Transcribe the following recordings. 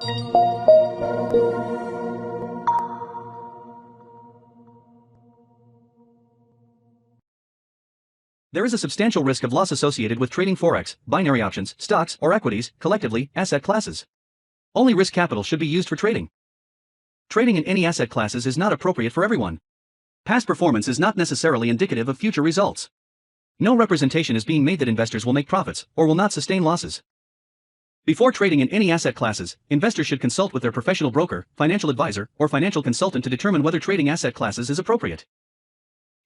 There is a substantial risk of loss associated with trading forex, binary options, stocks, or equities, collectively, asset classes. Only risk capital should be used for trading. Trading in any asset classes is not appropriate for everyone. Past performance is not necessarily indicative of future results. No representation is being made that investors will make profits, or will not sustain losses. Before trading in any asset classes, investors should consult with their professional broker, financial advisor, or financial consultant to determine whether trading asset classes is appropriate.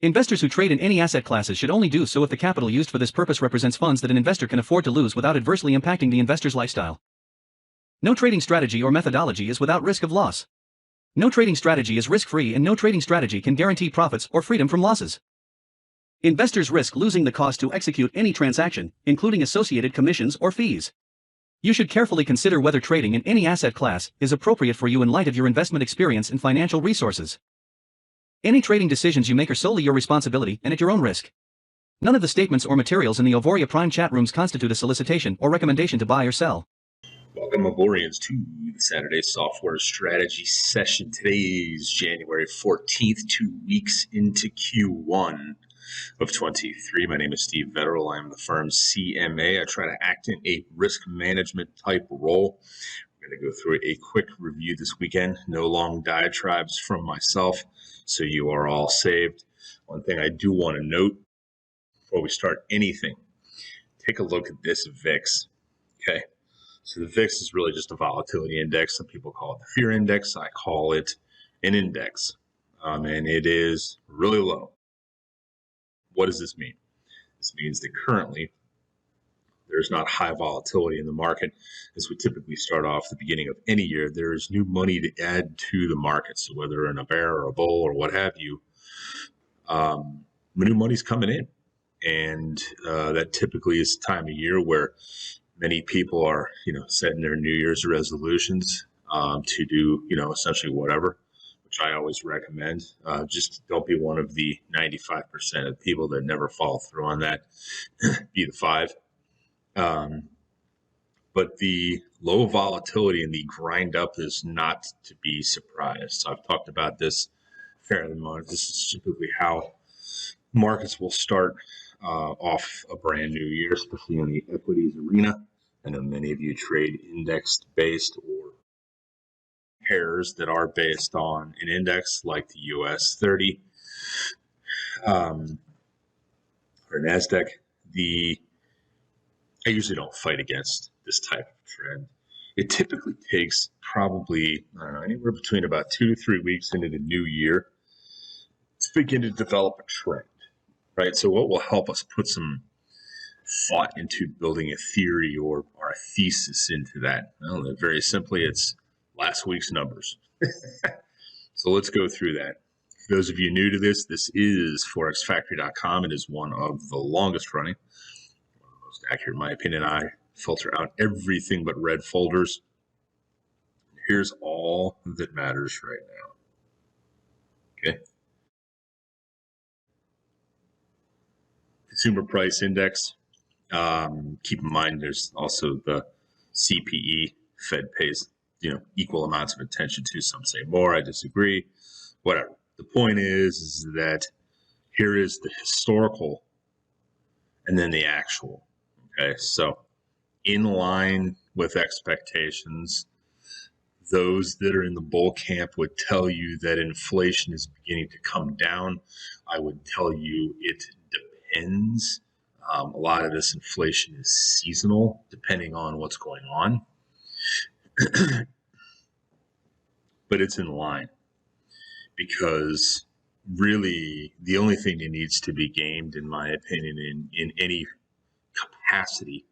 Investors who trade in any asset classes should only do so if the capital used for this purpose represents funds that an investor can afford to lose without adversely impacting the investor's lifestyle. No trading strategy or methodology is without risk of loss. No trading strategy is risk-free, and no trading strategy can guarantee profits or freedom from losses. Investors risk losing the cost to execute any transaction, including associated commissions or fees. You should carefully consider whether trading in any asset class is appropriate for you in light of your investment experience and financial resources. Any trading decisions you make are solely your responsibility and at your own risk. None of the statements or materials in the Auvoria Prime chat rooms constitute a solicitation or recommendation to buy or sell. Welcome, Auvorians, to the Saturday Software Strategy Session. Today is January 14th, 2 weeks into Q1 of 23. My name is Steve Vetterl. I'm the firm's CMA. I try to act in a risk management type role. I'm going to go through a quick review this weekend. No long diatribes from myself, so you are all saved. One thing I do want to note before we start anything, take a look at this VIX. Okay, so the VIX is really just a volatility index. Some people call it the fear index. I call it an index, and it is really low. What does this mean? This means that currently there's not high volatility in the market. As we typically start off the beginning of any year, there is new money to add to the market. So whether in a bear or a bull or what have you, new money's coming in. And that typically is the time of year where many people are, setting their New Year's resolutions to do, essentially whatever, which I always recommend. Just don't be one of the 95% of people that never follow through on that. Be the 5. But the low volatility and the grind up is not to be surprised. So I've talked about this fairly much. This is typically how markets will start off a brand new year, especially in the equities arena. I know many of you trade indexed based or pairs that are based on an index like the US 30 or NASDAQ. I usually don't fight against this type of trend. It typically takes probably, anywhere between about 2 to 3 weeks into the new year to begin to develop a trend, right? So what will help us put some thought into building a theory or a thesis into that? Well, very simply, it's last week's numbers. So let's go through that. For those of you new to this, this is forexfactory.com. It is one of the longest running, most accurate in my opinion. I filter out everything but red folders. Here's all that matters right now. Okay. Consumer Price Index. Keep in mind there's also the CPE. Fed pays, equal amounts of attention to. Some say more. I disagree. Whatever. The point is that here is the historical and then the actual. Okay, so in line with expectations, those that are in the bull camp would tell you that inflation is beginning to come down. I would tell you it depends. A lot of this inflation is seasonal, depending on what's going on. But it's in line, because really the only thing that needs to be gained, in my opinion, in any capacity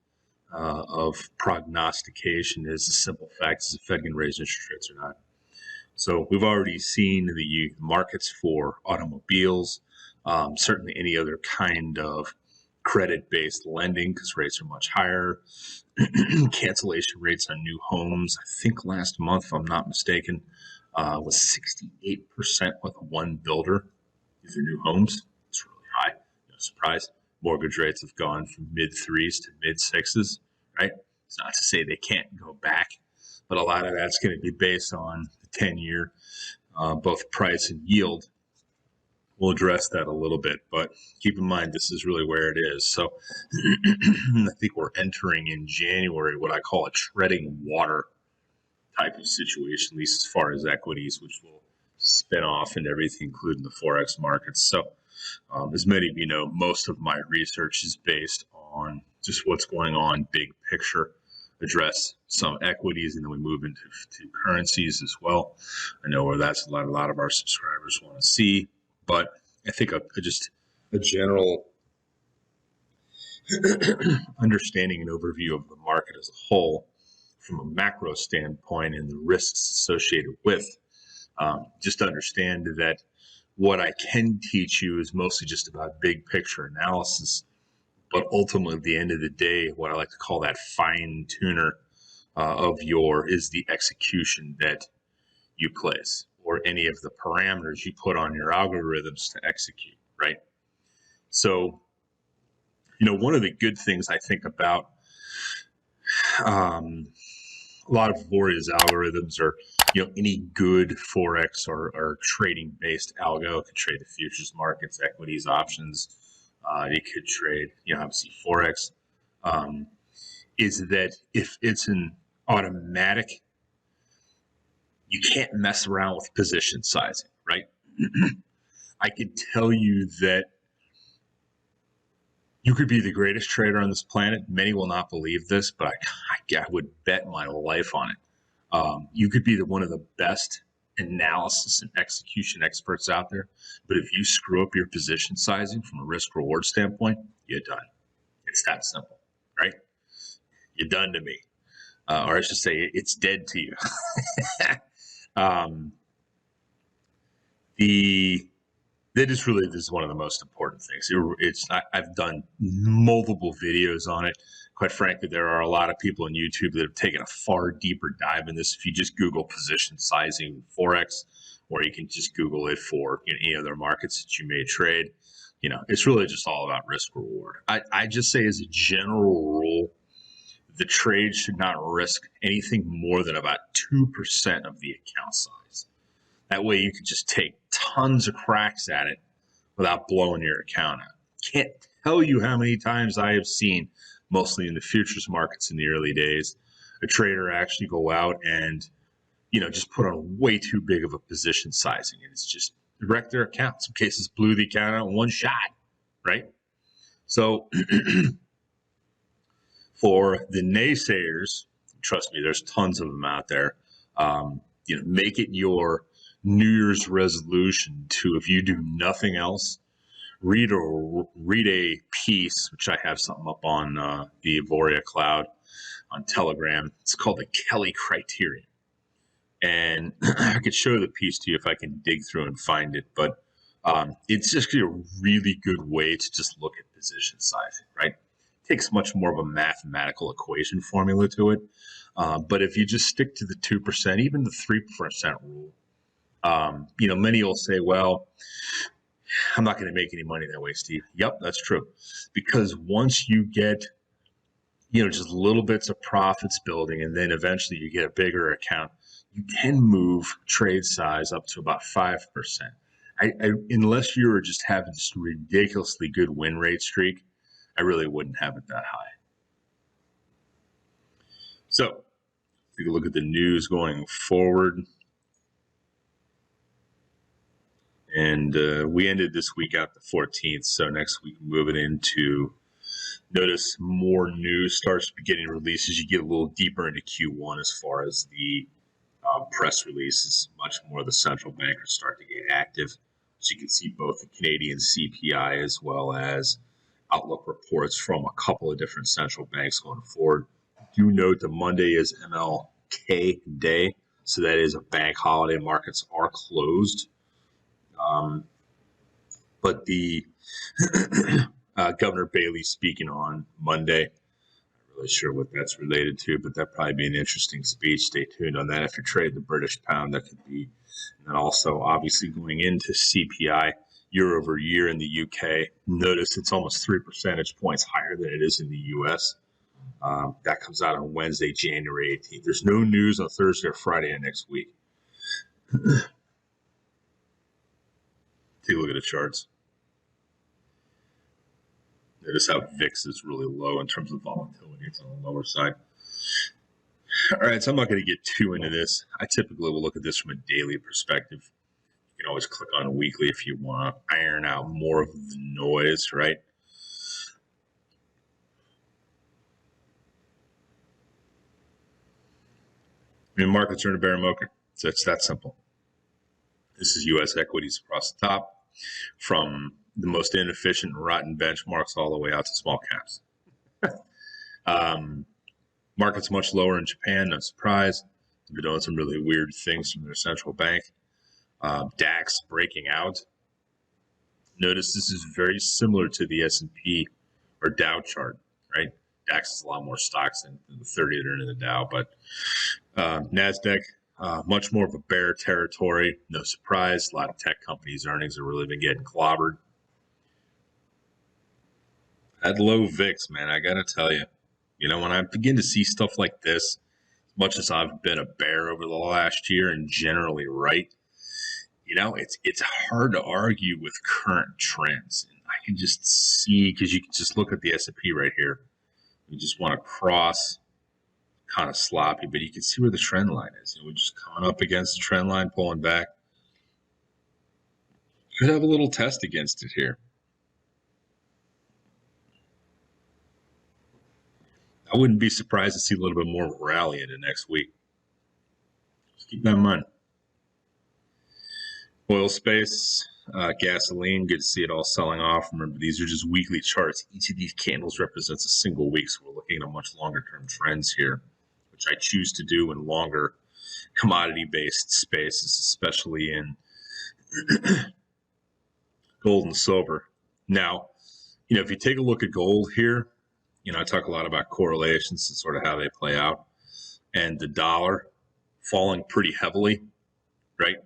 of prognostication is the simple fact is the Fed can raise interest rates or not. So we've already seen the markets for automobiles, certainly any other kind of credit-based lending, because rates are much higher. Cancellation rates on new homes, I think last month, if I'm not mistaken, was 68% with one builder. These are new homes. It's really high. No surprise. Mortgage rates have gone from mid-3s to mid-6s, right? It's not to say they can't go back, but a lot of that's going to be based on the 10-year, both price and yield. We'll address that a little bit, but keep in mind this is really where it is. So I think we're entering in January what I call a treading water type of situation, at least as far as equities, which will spin off into everything, including the Forex markets. So as many of you know, most of my research is based on just what's going on, big picture, address some equities, and then we move into currencies as well. I know where that's a lot of our subscribers want to see, but I think just a general understanding and overview of the market as a whole from a macro standpoint and the risks associated with, just understand that what I can teach you is mostly just about big picture analysis, but ultimately at the end of the day, what I like to call that fine tuner is the execution that you place, or any of the parameters you put on your algorithms to execute, right? So, one of the good things I think about a lot of Auvoria's algorithms are, any good Forex or trading based algo could trade the futures markets, equities, options. You could trade, obviously Forex. Is that if it's an automatic, you can't mess around with position sizing, right? I could tell you that you could be the greatest trader on this planet. Many will not believe this, but I would bet my life on it. You could be one of the best analysis and execution experts out there, but if you screw up your position sizing from a risk reward standpoint, you're done. It's that simple, right? You're done to me. Or I should say it's dead to you. That is really, this is one of the most important things. I've done multiple videos on it. Quite frankly, there are a lot of people on YouTube that have taken a far deeper dive in this. If you just Google position sizing Forex, or you can just Google it for any other markets that you may trade, it's really just all about risk reward. I just say, as a general rule, the trade should not risk anything more than about 2% of the account size. That way you can just take tons of cracks at it without blowing your account out. Can't tell you how many times I have seen, mostly in the futures markets in the early days, a trader actually go out and, just put on way too big of a position sizing, and it's just wrecked their account. In some cases blew the account out in one shot, right? So for the naysayers, trust me, there's tons of them out there. Make it your New Year's resolution to, if you do nothing else, read a piece, which I have something up on the Auvoria cloud on Telegram. It's called the Kelly Criterion. And I could show the piece to you if I can dig through and find it, but it's just a really good way to just look at position sizing, right? It takes much more of a mathematical equation formula to it. But if you just stick to the 2%, even the 3% rule, many will say, well, I'm not going to make any money that way, Steve. Yep, that's true. Because once you get, just little bits of profits building, and then eventually you get a bigger account, you can move trade size up to about 5%. Unless you're just having this ridiculously good win rate streak, I really wouldn't have it that high. So take a look at the news going forward. And we ended this week out the 14th. So next week, moving into, notice more news starts getting released as you get a little deeper into Q1 as far as the press releases. Much more the central bankers start to get active. So you can see both the Canadian CPI as well as outlook reports from a couple of different central banks going forward. Do note that Monday is MLK Day. So that is a bank holiday. Markets are closed. But the Governor Bailey speaking on Monday, not really sure what that's related to, but that'd probably be an interesting speech. Stay tuned on that. If you trade the British pound, that could be. And then also, obviously, going into CPI year over year in the UK, notice it's almost 3 percentage points higher than it is in the US. That comes out on Wednesday, January 18th. There's no news on Thursday or Friday of next week. Take a look at the charts. Notice how VIX is really low in terms of volatility. It's on the lower side. All right, so I'm not going to get too into this. I typically will look at this from a daily perspective. You can always click on a weekly if you want to iron out more of the noise, right? I mean, markets are in a bear market, so it's that simple. This is U.S. equities across the top, from the most inefficient, rotten benchmarks all the way out to small caps. Markets much lower in Japan, no surprise. They've been doing some really weird things from their central bank. DAX breaking out. Notice this is very similar to the S&P or Dow chart, right? DAX is a lot more stocks than the 30 that are in the Dow, but NASDAQ, much more of a bear territory. No surprise. A lot of tech companies' earnings have really been getting clobbered. At low VIX, man, I got to tell you, when I begin to see stuff like this, as much as I've been a bear over the last year and generally right, it's hard to argue with current trends. And I can just see, because you can just look at the S&P right here. You just want to cross, kind of sloppy, but you can see where the trend line is. We're just coming up against the trend line, pulling back. Could have a little test against it here. I wouldn't be surprised to see a little bit more rally in the next week. Just keep that in mind. Oil space, gasoline, good to see it all selling off. Remember, these are just weekly charts. Each of these candles represents a single week, so we're looking at much longer term trends here, which I choose to do in longer commodity-based spaces, especially in gold and silver. Now, if you take a look at gold here, I talk a lot about correlations and sort of how they play out, and the dollar falling pretty heavily, right?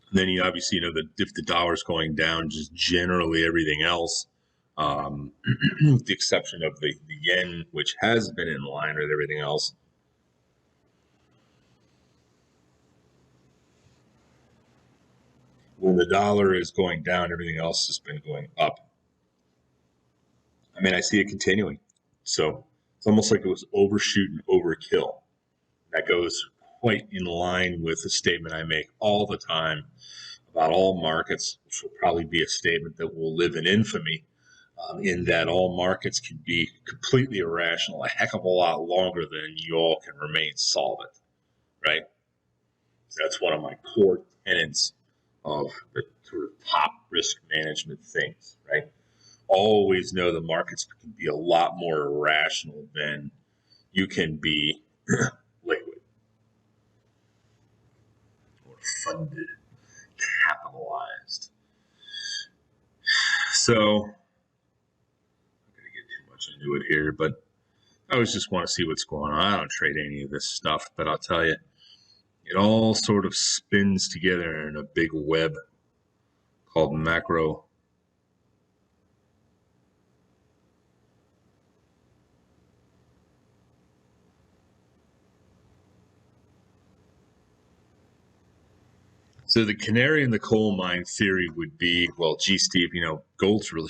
And then you obviously that if the dollar's going down, just generally everything else, with the exception of the yen, which has been in line with everything else. When the dollar is going down, everything else has been going up. I mean, I see it continuing. So it's almost like it was overshoot and overkill. That goes quite in line with the statement I make all the time about all markets, which will probably be a statement that will live in infamy, in that all markets can be completely irrational a heck of a lot longer than you all can remain solvent, right? That's one of my core tenets of the sort of top risk management things, right? Always know the markets can be a lot more irrational than you can be liquid or funded, capitalized. So I'm not going to get too much into it here, but I always just want to see what's going on. I don't trade any of this stuff, but I'll tell you, it all sort of spins together in a big web called macro. So the canary in the coal mine theory would be, well, gee, Steve, gold's really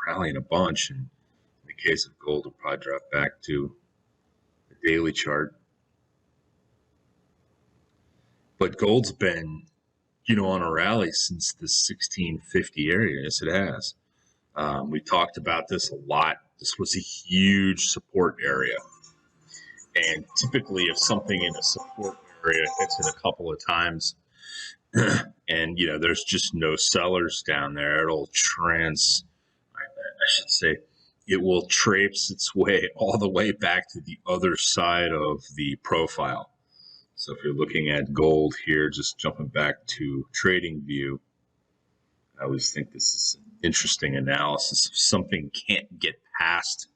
rallying a bunch. And in the case of gold, it'll probably drop back to the daily chart. But gold's been, on a rally since the 1650 area. Yes, it has. We talked about this a lot. This was a huge support area. And typically, if something in a support area hits it a couple of times, and there's just no sellers down there, I should say, it will traipse its way all the way back to the other side of the profile. So if you're looking at gold here, just jumping back to trading view, I always think this is an interesting analysis. If something can't get past,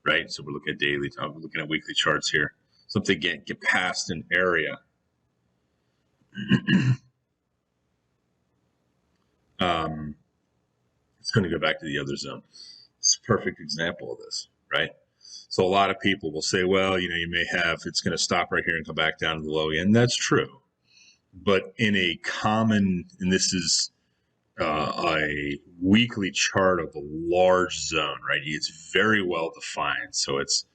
right? So we're looking at daily, we're looking at weekly charts here. Something can't get past an area. It's going to go back to the other zone. It's a perfect example of this, right? So a lot of people will say, well, you may have, it's going to stop right here and come back down to the low end. That's true. But in a common, and this is a weekly chart of a large zone, right? It's very well defined. So it's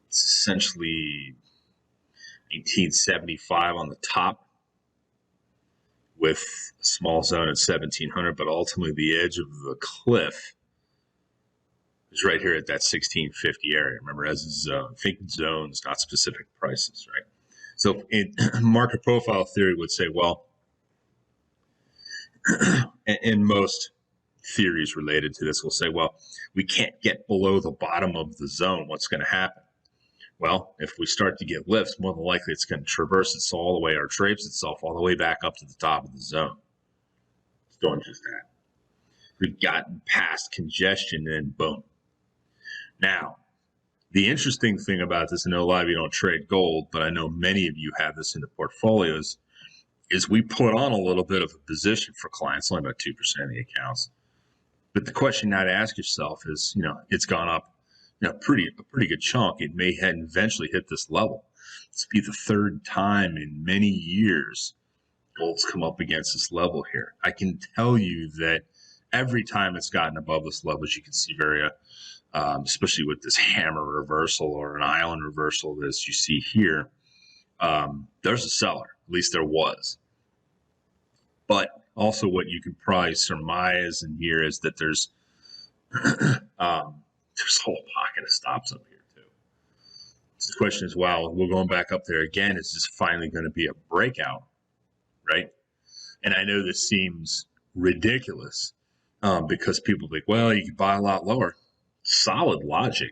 essentially 1875 on the top with a small zone at 1700, but ultimately the edge of the cliff is right here at that 1650 area. Remember, as a zone, think zones, not specific prices, right? So market profile theory would say, well, and most theories related to this will say, well, we can't get below the bottom of the zone. What's going to happen? Well, if we start to get lifts, more than likely it's going to traverse itself all the way, or traipse itself all the way back up to the top of the zone. It's doing just that. We've gotten past congestion, and boom. Now, the interesting thing about this, I know a lot of you don't trade gold, but I know many of you have this in the portfolios, is we put on a little bit of a position for clients, only about 2% of the accounts. But the question now to ask yourself is, it's gone up, a pretty good chunk. It may eventually hit this level. This will be the third time in many years gold's come up against this level here. I can tell you that every time it's gotten above this level, as you can see, especially with this hammer reversal or an island reversal, as you see here, there's a seller. At least there was. But also what you can probably surmise in here is that there's a whole pocket of stops up here too. So the question is, wow, we're going back up there again. Is this finally going to be a breakout, right? And I know this seems ridiculous because people think, well, you can buy a lot lower. Solid logic.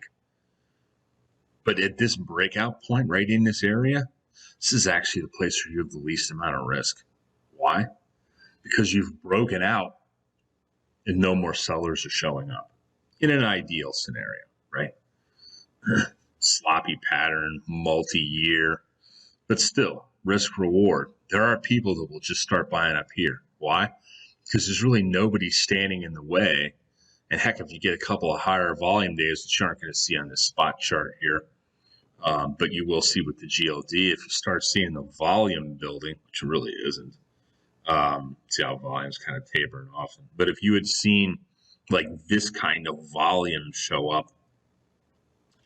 But at this breakout point right in this area, this is actually the place where you have the least amount of risk. Why? Because you've broken out and no more sellers are showing up in an ideal scenario, right? Sloppy pattern, multi-year, but still risk reward. There are people that will just start buying up here. Why? Because there's really nobody standing in the way. And heck, if you get a couple of higher volume days, which you aren't going to see on this spot chart here, but you will see with the GLD, if you start seeing the volume building, which really isn't, see how volume's kind of tapering off. But if you had seen like this kind of volume show up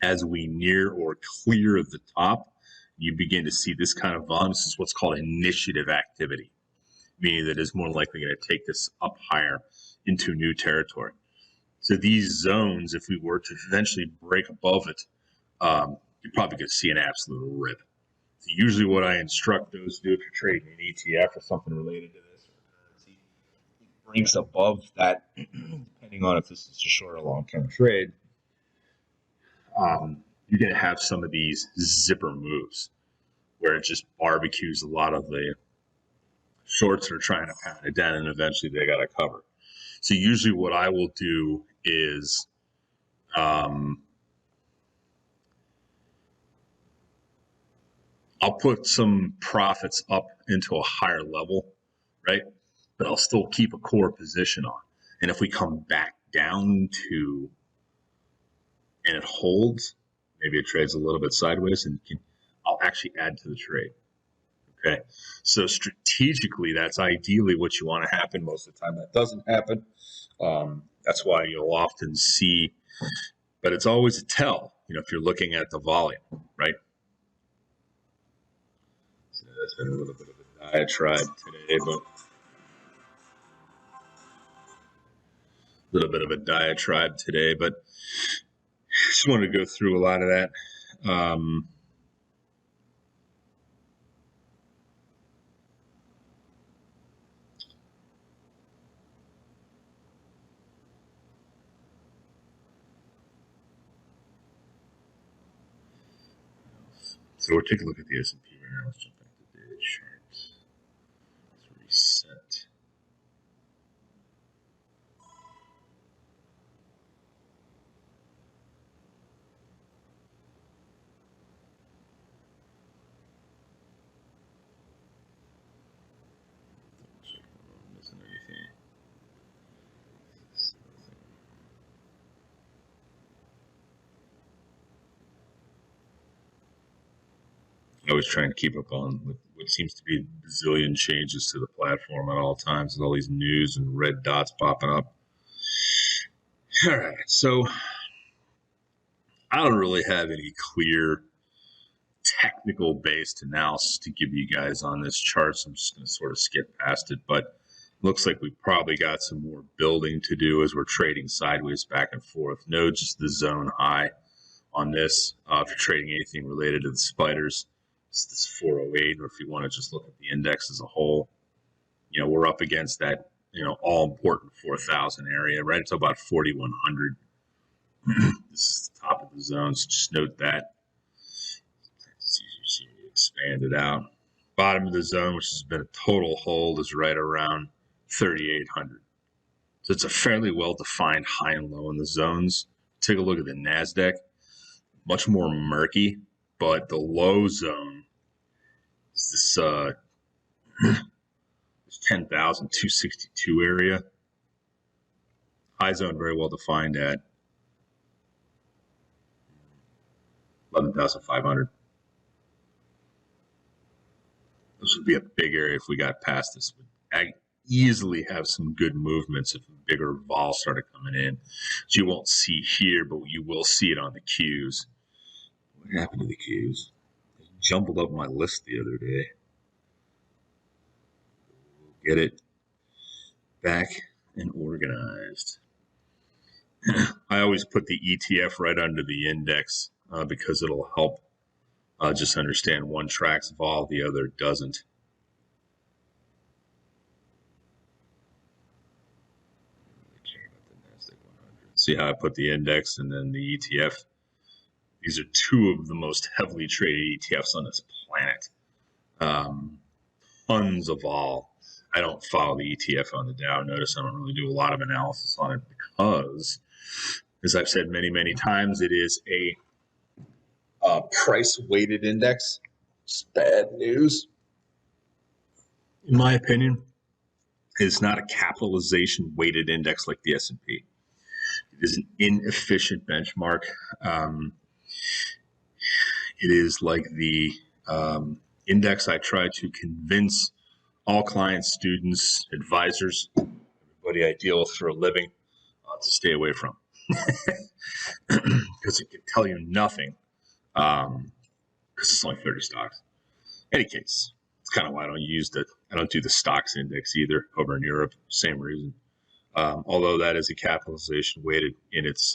as we near or clear the top, you begin to see this kind of volume. This is what's called initiative activity, meaning that it's more likely going to take this up higher into new territory. So these zones, if we were to eventually break above it, you're probably going to see an absolute rip. So usually what I instruct those to do if you're trading an ETF or something related to this or currency, it breaks above that, depending on if this is a short or long-term trade, you're going to have some of these zipper moves where it just barbecues a lot of the shorts that are trying to pound it down, and eventually they got to cover. So usually what I will do is I'll put some profits up into a higher level, right? But I'll still keep a core position on. And if we come back down to, and it holds, maybe it trades a little bit sideways, and I'll actually add to the trade. Okay. So strategically, that's ideally what you want to happen. Most of the time that doesn't happen. That's why you'll often see, but it's always a tell, if you're looking at the volume, right? So that's been a little bit of a diatribe today, but just wanted to go through a lot of that. So we're taking a look at the S&P right now. Let's jump back to the daily chart. Let's reset. Missing anything. I was trying to keep up on what seems to be a bazillion changes to the platform at all times, with all these news and red dots popping up. All right, so I don't really have any clear technical based analysis to give you guys on this chart, so I'm just going to sort of skip past it. But looks like we've probably got some more building to do as we're trading sideways back and forth. No, just the zone high on this. If you're trading anything related to the spiders, it's this 408, or if you want to just look at the index as a whole, we're up against that, all important 4,000 area, right until about 4,100. This is the top of the zone, so just note that. It's easier to expand it out. Bottom of the zone, which has been a total hold, is right around 3,800. So it's a fairly well-defined high and low in the zones. Take a look at the NASDAQ. Much more murky, but the low zone is this 10,262 area. High zone very well defined at 11,500. This would be a big area if we got past this. Would easily have some good movements if a bigger vol started coming in. So you won't see here, but you will see it on the Qs. What happened to the Qs? It jumbled up my list the other day. Get it back and organized. I always put the ETF right under the index because it'll help just understand one tracks vol, the other doesn't. See how I put the index and then the ETF? These are two of the most heavily traded ETFs on this planet. Tons of vol. I don't follow the ETF on the Dow. Notice I don't really do a lot of analysis on it because, as I've said many, many times, it is a price-weighted index. It's bad news, in my opinion. It's not a capitalization-weighted index like the S&P. It is an inefficient benchmark. It is like the index I try to convince all clients, students, advisors, everybody I deal with for a living to stay away from. Because it can tell you nothing, because it's only 30 stocks. In any case, it's kind of why I don't do the stocks index either over in Europe. Same reason. Although that is a capitalization weighted in its.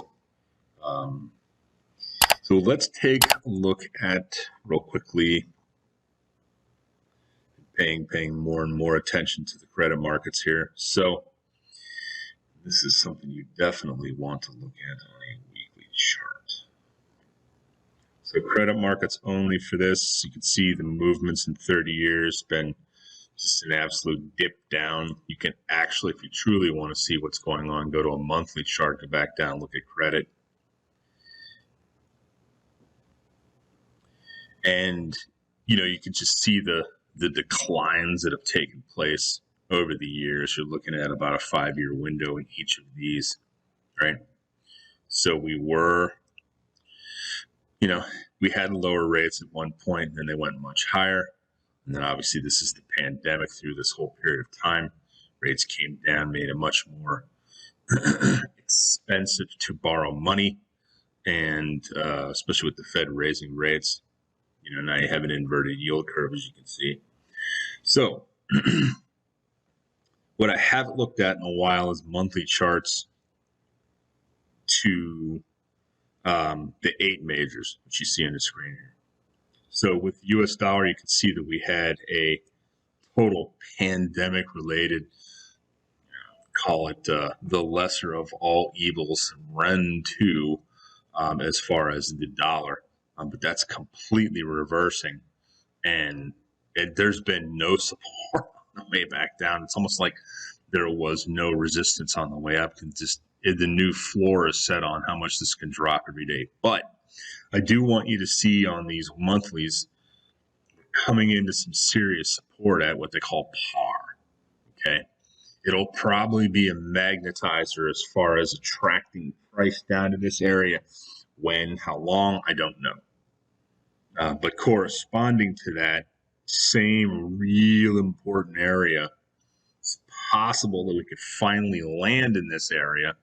So let's take a look at real quickly. Paying more and more attention to the credit markets here. So this is something you definitely want to look at on a weekly chart. So credit markets only for this. You can see the movements in 30 years been just an absolute dip down. You can actually, if you truly want to see what's going on, go to a monthly chart, go back down, look at credit. And, you can just see the declines that have taken place over the years. You're looking at about a 5-year window in each of these, right? So we were, we had lower rates at one point, and then they went much higher. And then obviously this is the pandemic. Through this whole period of time, rates came down, made it much more expensive to borrow money. And especially with the Fed raising rates, now you have an inverted yield curve, as you can see. So what I haven't looked at in a while is monthly charts to the 8 majors, which you see on the screen here. So with US dollar, you can see that we had a total pandemic-related, call it the lesser of all evils, run to as far as the dollar. But that's completely reversing, and there's been no support on the way back down. It's almost like there was no resistance on the way up. The new floor is set on how much this can drop every day. But I do want you to see on these monthlies coming into some serious support at what they call par. Okay, it'll probably be a magnetizer as far as attracting price down to this area. When, how long, I don't know. But corresponding to that same real important area, it's possible that we could finally land in this area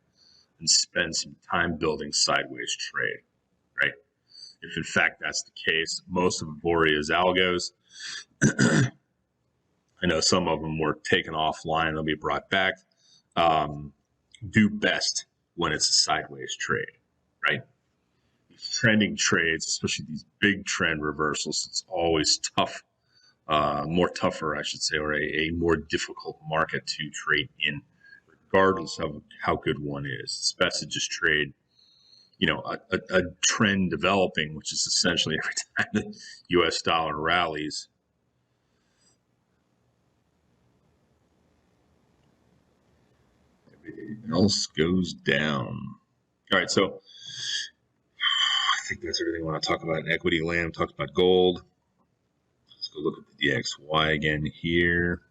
and spend some time building sideways trade, right? If in fact that's the case, most of Auvoria's algos, I know some of them were taken offline, they'll be brought back, do best when it's a sideways trade, right? These trending trades, especially these big trend reversals, it's always tough, more tougher, I should say, or a more difficult market to trade in, regardless of how good one is. It's best to just trade, a trend developing, which is essentially every time the U.S. dollar rallies, everything else goes down. All right, so I think that's everything I want to talk about in equity land. Talked about gold. Let's go look at the DXY again here.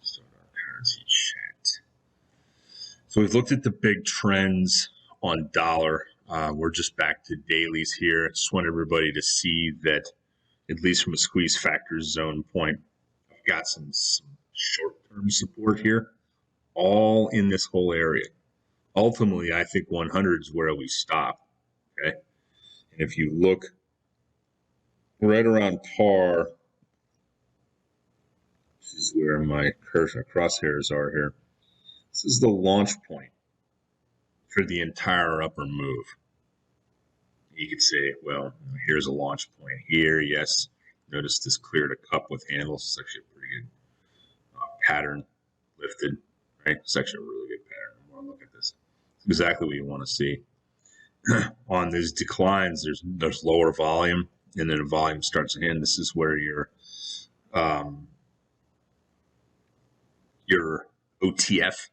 Start our currency chat. So we've looked at the big trends on dollar. We're just back to dailies here. I just want everybody to see that, at least from a squeeze factor zone point, I've got some short-term support here, all in this whole area. Ultimately, I think 100 is where we stop. Okay, and if you look right around par, this is where my cursor crosshairs are here. This is the launch point for the entire upper move. You could say, well, here's a launch point here. Yes, notice this cleared a cup with handles. It's actually a pretty good pattern lifted, right? It's actually a really good pattern. I want to look at this. It's exactly what you want to see. On these declines, there's lower volume, and then the volume starts again. This is where your OTF,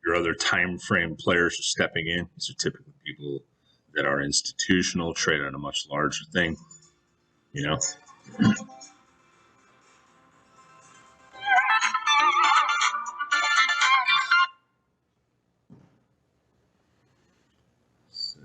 your other time frame players are stepping in. These are typically people that are institutional, trade on a much larger thing, you know. So,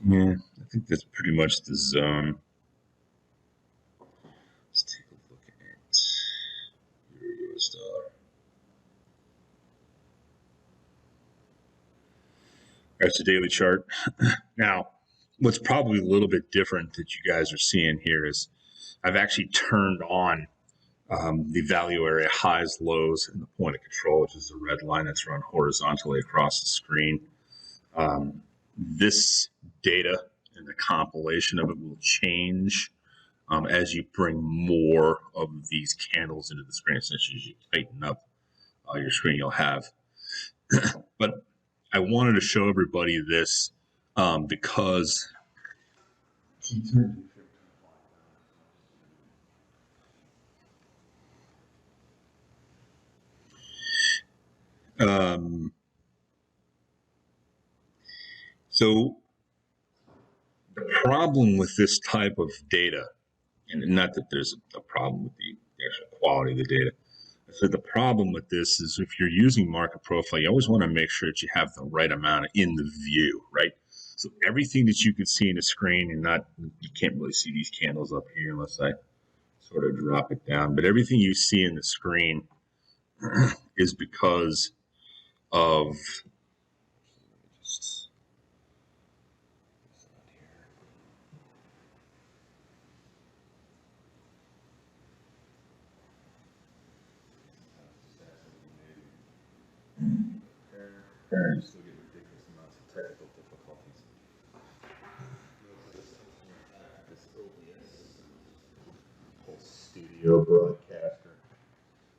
yeah, I think that's pretty much the zone. Let's take a look at your US dollar. All right, so daily chart. Now, what's probably a little bit different that you guys are seeing here is I've actually turned on the value area highs, lows, and the point of control, which is the red line that's run horizontally across the screen. This data and the compilation of it will change as you bring more of these candles into the screen. Essentially, as you tighten up your screen, you'll have. But I wanted to show everybody this because so the problem with this type of data, and not that there's a problem with the actual quality of the data. So the problem with this is if you're using market profile, you always want to make sure that you have the right amount in the view, right? So everything that you can see in the screen, and you can't really see these candles up here unless I sort of drop it down, but everything you see in the screen is because of you still get ridiculous amounts of technical difficulties. This OBS whole studio broadcaster.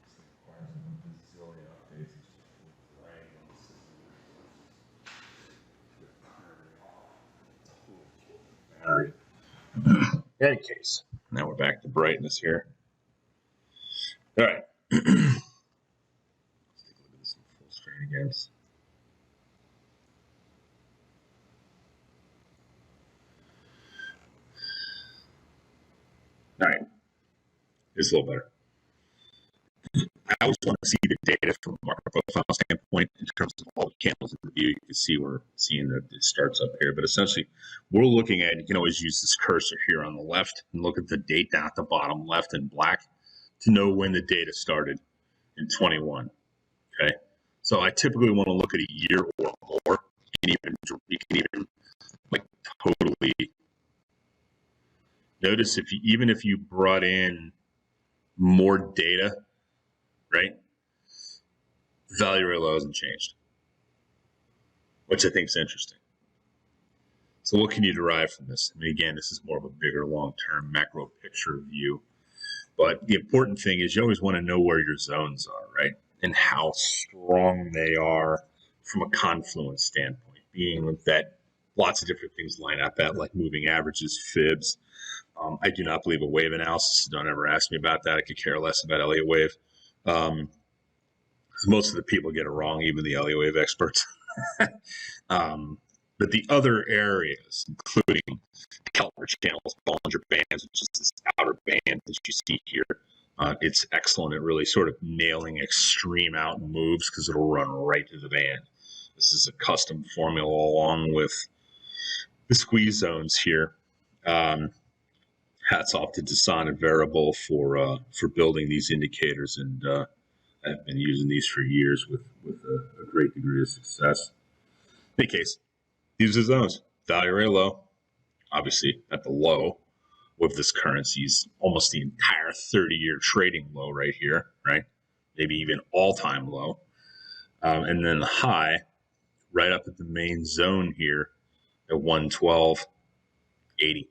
This thing requires a bazillion updates. It's just dragging on the system. Battery. In any case, now we're back to brightness here. All right. Let's take a look at this in full screen again. It's a little better. I always want to see the data from a market profile standpoint in terms of all the candles in review. You can see we're seeing that it starts up here, but essentially we're looking at, you can always use this cursor here on the left and look at the date down at the bottom left in black to know when the data started in 21. Okay. So I typically want to look at a year or more. You can even like totally notice even if you brought in more data, right? Value area low hasn't changed, which I think is interesting. So what can you derive from this? I mean, again, this is more of a bigger long-term macro picture view. But the important thing is you always want to know where your zones are, right? And how strong they are from a confluence standpoint, being that lots of different things line up at, like moving averages, fibs. I do not believe a wave analysis. Don't ever ask me about that. I could care less about Elliott wave. Most of the people get it wrong, even the Elliott wave experts. But the other areas, including caliper channels, Bollinger Bands, which is this outer band that you see here, it's excellent at really sort of nailing extreme out moves because it'll run right to the band. This is a custom formula along with the squeeze zones here. Hats off to Dasan and Variable for building these indicators, and I've been using these for years with a great degree of success. In any case, these are zones. Value area low, obviously at the low with this currency's almost the entire 30-year trading low right here, right? Maybe even all-time low. And then the high right up at the main zone here at 112.80.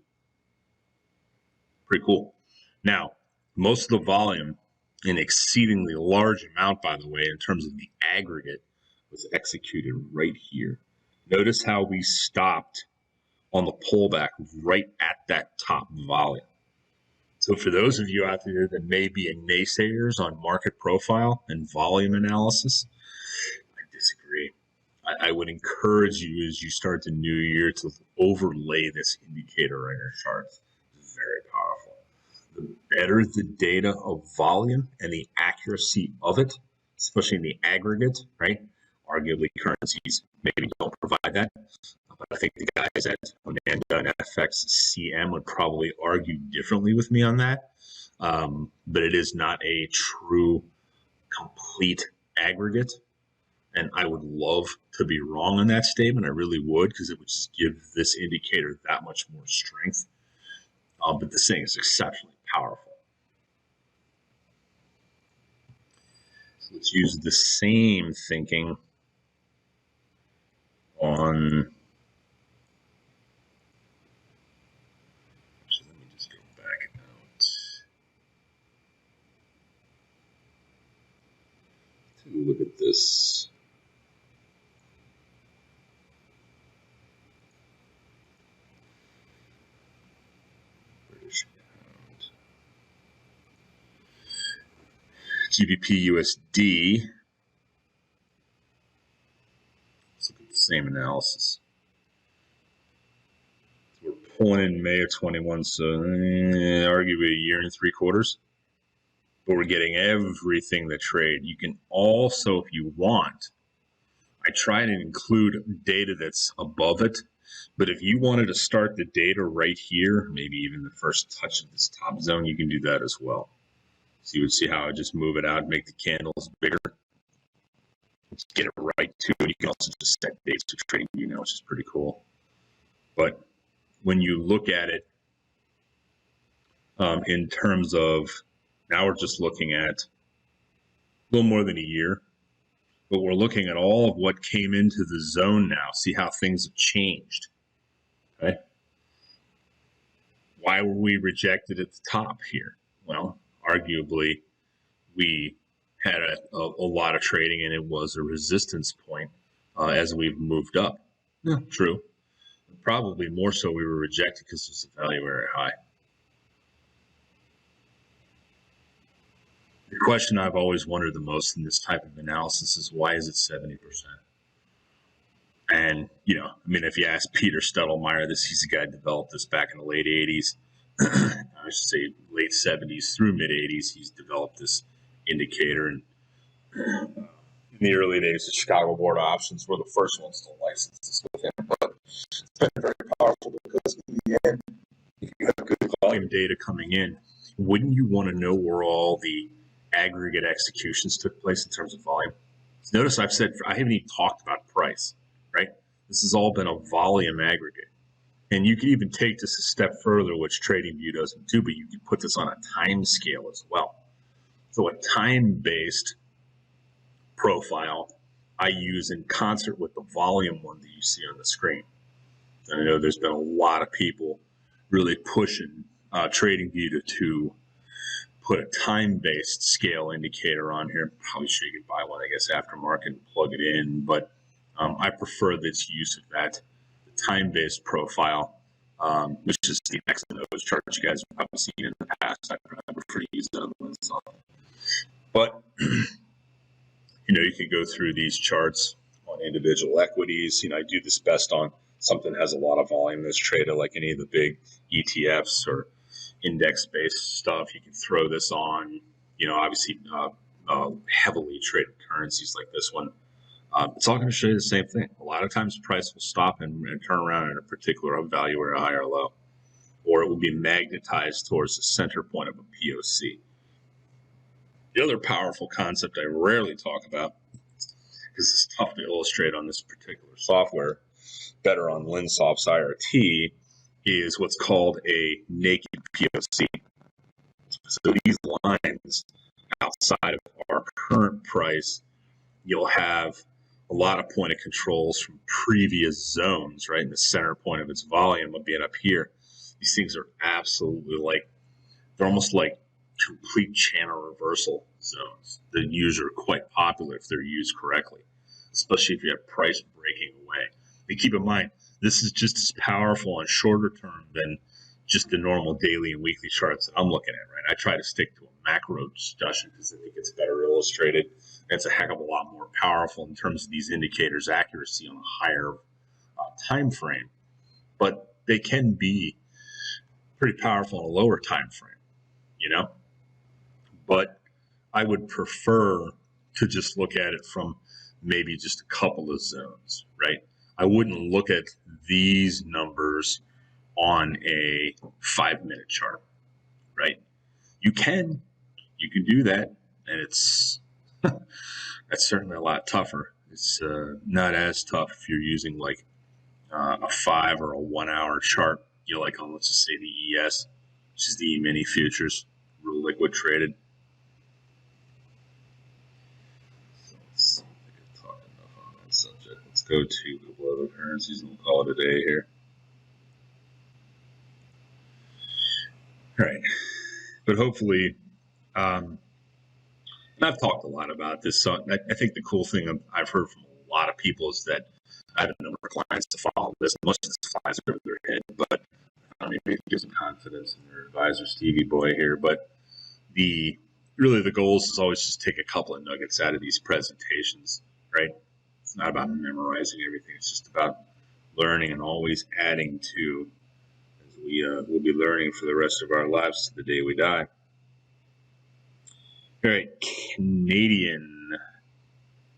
Pretty cool. Now, most of the volume, an exceedingly large amount, by the way, in terms of the aggregate, was executed right here. Notice how we stopped on the pullback right at that top volume. So for those of you out there that may be naysayers on market profile and volume analysis, I disagree. I would encourage you as you start the new year to overlay this indicator on your charts. It's very powerful. The better the data of volume and the accuracy of it, especially in the aggregate, right? Arguably currencies maybe don't provide that. But I think the guys at Amanda and FX CM would probably argue differently with me on that. But it is not a true, complete aggregate. And I would love to be wrong on that statement. I really would, because it would just give this indicator that much more strength. But this thing is exceptionally powerful. So let's use the same thinking on... Actually, let me just go back out to look at this. GBP USD. Let's look at the same analysis. So we're pulling in May of 21, so arguably a year and 3/4. But we're getting everything to trade. You can also, if you want, I try to include data that's above it. But if you wanted to start the data right here, maybe even the first touch of this top zone, you can do that as well. So you would see how I just move it out, make the candles bigger, get it right to it. You can also just set dates to trading view now, which is pretty cool. But when you look at it in terms of, now we're just looking at a little more than a year, but we're looking at all of what came into the zone now. See how things have changed, right? Why were we rejected at the top here? Well, arguably, we had a lot of trading, and it was a resistance point as we've moved up. Yeah, true. Probably more so we were rejected because it was a value area high. The question I've always wondered the most in this type of analysis is, why is it 70%? And, you know, I mean, if you ask Peter Studelmeyer, he's the guy who developed this back in the late 80s. I should say late 70s through mid 80s, he's developed this indicator. And in the early days, the Chicago Board of Options were the first ones to license this with him. But it's been very powerful because in the end, if you have good volume data coming in, wouldn't you want to know where all the aggregate executions took place in terms of volume? Notice I haven't even talked about price, right? This has all been a volume aggregate. And you can even take this a step further, which TradingView doesn't do, but you can put this on a time scale as well. So a time-based profile I use in concert with the volume one that you see on the screen. And I know there's been a lot of people really pushing TradingView to put a time-based scale indicator on here. Probably sure you could buy one, I guess, aftermarket and plug it in. But I prefer this use of that time-based profile, which is the next of those charts you guys have probably seen in the past. I prefer to use that one. But you can go through these charts on individual equities. I do this best on something that has a lot of volume that's traded, like any of the big ETFs or index-based stuff. You can throw this on, obviously heavily traded currencies like this one. It's all going to show you the same thing. A lot of times price will stop and turn around at a particular value or a high or low, or it will be magnetized towards the center point of a POC. The other powerful concept I rarely talk about, because it's tough to illustrate on this particular software, better on Linsoft's IRT, is what's called a naked POC. So these lines outside of our current price, you'll have a lot of point of controls from previous zones, right? And the center point of its volume will be up here. These things are absolutely they're almost like complete channel reversal zones that are quite popular if they're used correctly, especially if you have price breaking away. And keep in mind, this is just as powerful on shorter term than just the normal daily and weekly charts that I'm looking at, right? I try to stick to a macro discussion because I think it's better illustrated. It's a heck of a lot more powerful in terms of these indicators' accuracy on a higher time frame, but they can be pretty powerful on a lower time frame, But I would prefer to just look at it from maybe just a couple of zones, right? I wouldn't look at these numbers on a 5-minute chart, right? You can do that, and it's that's certainly a lot tougher. It's not as tough if you're using like a 5 or a 1 hour chart, like on, let's just say the ES, which is the E-mini futures, real liquid traded. So let's see if I can talk enough on that subject. Let's go to a couple other currencies and we'll call it a day here. All right. But hopefully, and I've talked a lot about this, so I think the cool thing I've heard from a lot of people is that I have a number of clients to follow this. Most of this flies over their head, but maybe it gives them confidence in their advisor, Stevie Boy here. But the goal is always just take a couple of nuggets out of these presentations, right? It's not about memorizing everything. It's just about learning and always adding to, as we'll be learning for the rest of our lives to the day we die. All right, Canadian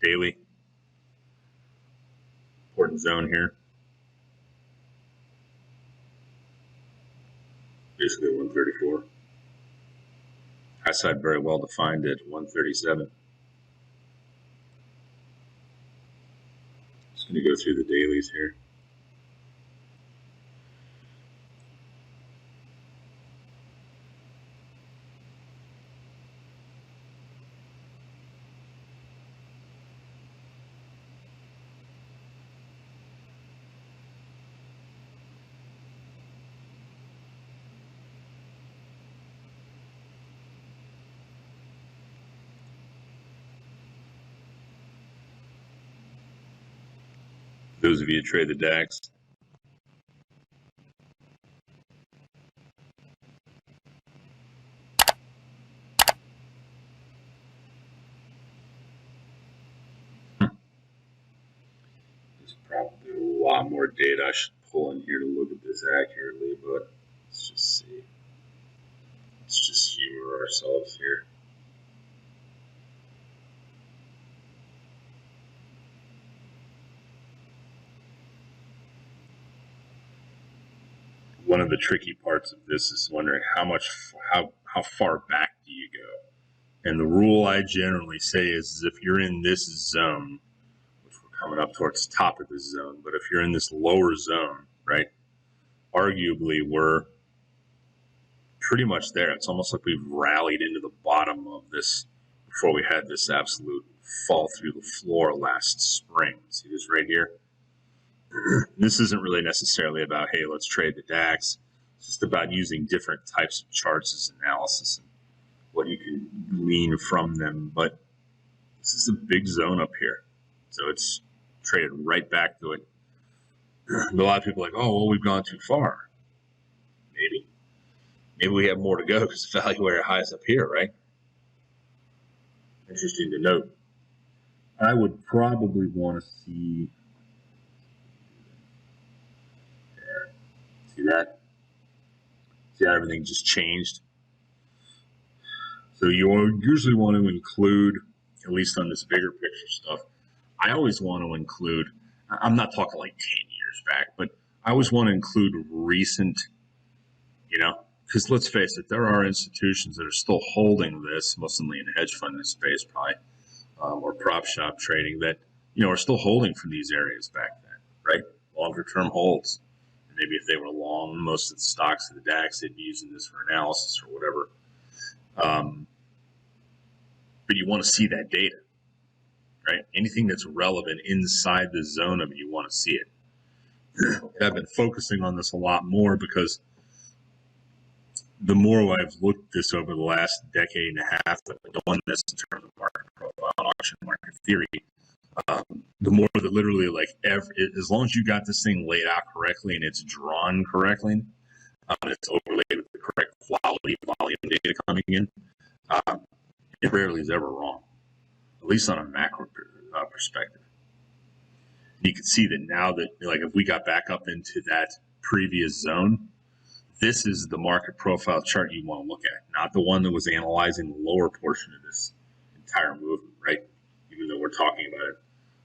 daily. Important zone here. Basically 134. High side very well defined at 137. Just going to go through the dailies here. Those of you who trade the DAX, there's probably a lot more data I should pull in here to look at this accurately, but let's just see. ourselves here. One of the tricky parts of this is wondering how far back do you go? And the rule I generally say is if you're in this zone, which we're coming up towards the top of this zone, but if you're in this lower zone, right, arguably we're pretty much there. It's almost like we've rallied into the bottom of this before we had this absolute fall through the floor last spring. See this right here? This isn't really necessarily about, hey, let's trade the DAX. It's just about using different types of charts as analysis and what you can glean from them. But this is a big zone up here. So it's traded right back to it. And a lot of people are like, oh, well, we've gone too far. Maybe. Maybe we have more to go because the value area high is up here, right? Interesting to note. I would probably want to see... See that? See how everything just changed? So you usually want to include, at least on this bigger picture stuff, I always want to include, I'm not talking like 10 years back, but I always want to include recent, because let's face it, there are institutions that are still holding this, mostly in the hedge fund space probably, or prop shop trading that, are still holding from these areas back then, right? Longer term holds. Maybe if they were long most of the stocks of the DAX, they'd be using this for analysis or whatever. But you want to see that data, right? Anything that's relevant inside the zone of it, you want to see it. I've been focusing on this a lot more because the more I've looked at this over the last decade and a half that I've been doing this in terms of market profile, auction market theory, the more that literally as long as you got this thing laid out correctly and it's drawn correctly, and it's overlaid with the correct quality volume data coming in, it rarely is ever wrong, at least on a macro perspective. You can see that now that if we got back up into that previous zone, this is the market profile chart you want to look at, not the one that was analyzing the lower portion of this entire movement, right? Even though we're talking about it.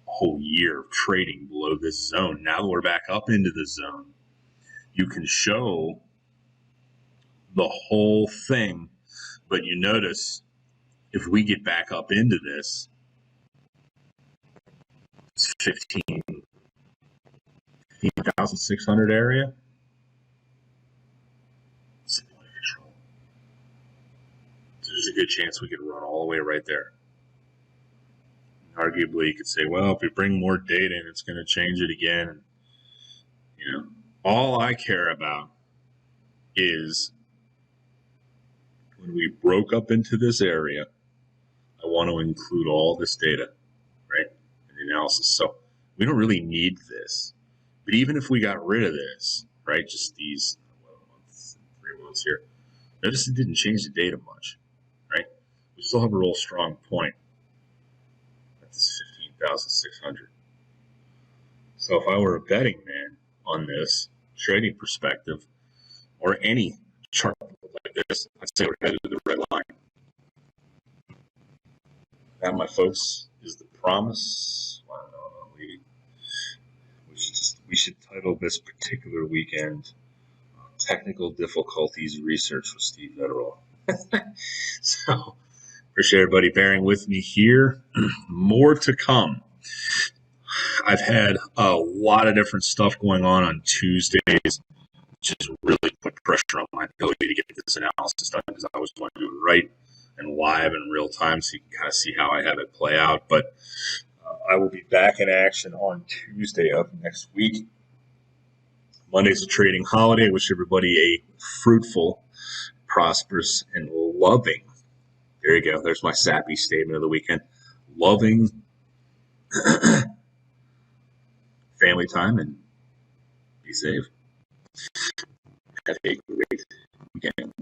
Whole year of trading below this zone. Now that we're back up into the zone, you can show the whole thing, but you notice if we get back up into this, it's 15,600 area. So there's a good chance we could run all the way right there. Arguably, you could say, well, if we bring more data in, it's going to change it again. All I care about is when we broke up into this area, I want to include all this data, right, in the analysis. So we don't really need this. But even if we got rid of this, right, just these 3 months here, notice it didn't change the data much, right? We still have a real strong point. That's 15,600. So if I were a betting man on this trading perspective, or any chart like this, I'd say we're headed to the red line. That, my folks, is the promise. Well, no, we should title this particular weekend Technical Difficulties Research with Steve Vetterall. So appreciate everybody bearing with me here. More to come. I've had a lot of different stuff going on Tuesdays, which has really put pressure on my ability to get this analysis done because I always want to do it right and live in real time so you can kind of see how I have it play out. But I will be back in action on Tuesday of next week. Monday's a trading holiday. I wish everybody a fruitful, prosperous, and loving. There you go. There's my sappy statement of the weekend. Loving family time and be safe. Have a great weekend.